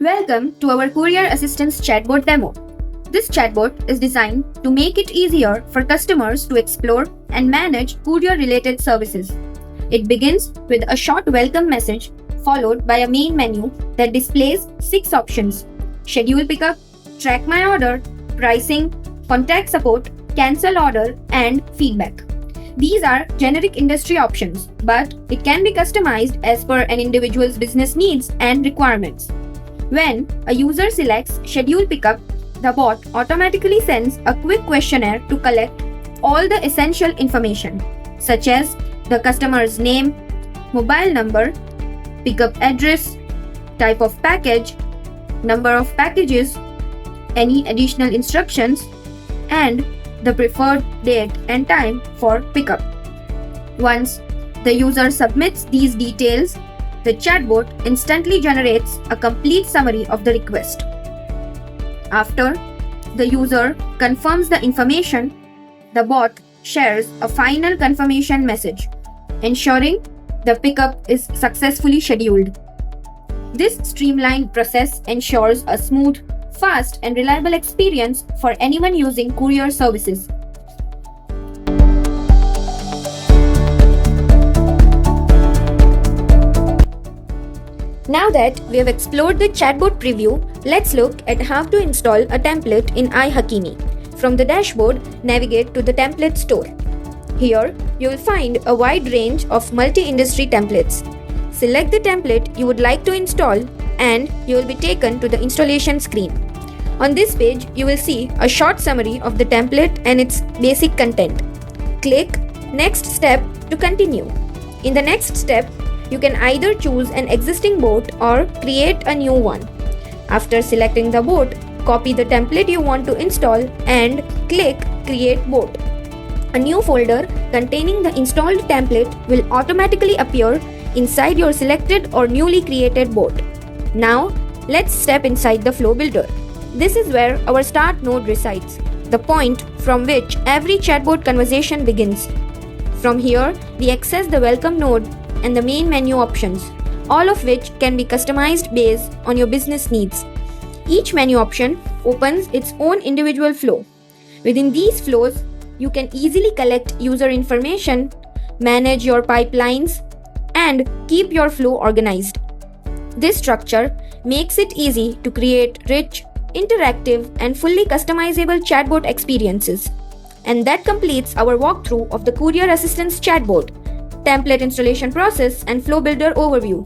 Welcome to our Courier Assistance Chatbot demo. This chatbot is designed to make it easier for customers to explore and manage courier-related services. It begins with a short welcome message followed by a main menu that displays 6 options: schedule pickup, track my order, pricing, contact support, cancel order, and feedback. These are generic industry options, but it can be customized as per an individual's business needs and requirements. When a user selects Schedule Pickup, the bot automatically sends a quick questionnaire to collect all the essential information, such as the customer's name, mobile number, pickup address, type of package, number of packages, any additional instructions, and the preferred date and time for pickup. Once the user submits these details, the chatbot instantly generates a complete summary of the request. After the user confirms the information, the bot shares a final confirmation message, ensuring the pickup is successfully scheduled. This streamlined process ensures a smooth, fast, and reliable experience for anyone using courier services. Now that we have explored the chatbot preview, let's look at how to install a template in ihakimi. From the dashboard, navigate to the template store. Here, you will find a wide range of multi-industry templates. Select the template you would like to install and you will be taken to the installation screen. On this page, you will see a short summary of the template and its basic content. Click Next Step to continue. In the next step, you can either choose an existing boat or create a new one. After selecting the boat, copy the template you want to install and click Create Boat. A new folder containing the installed template will automatically appear inside your selected or newly created boat. Now, let's step inside the Flow Builder. This is where our start node resides, the point from which every chatbot conversation begins. From here, we access the welcome node and the main menu options, all of which can be customized based on your business needs. Each menu option opens its own individual flow. Within these flows, you can easily collect user information, manage your pipelines, and keep your flow organized. This structure makes it easy to create rich, interactive, and fully customizable chatbot experiences. And that completes our walkthrough of the Courier Assistance Chatbot, template installation process, and Flow Builder overview.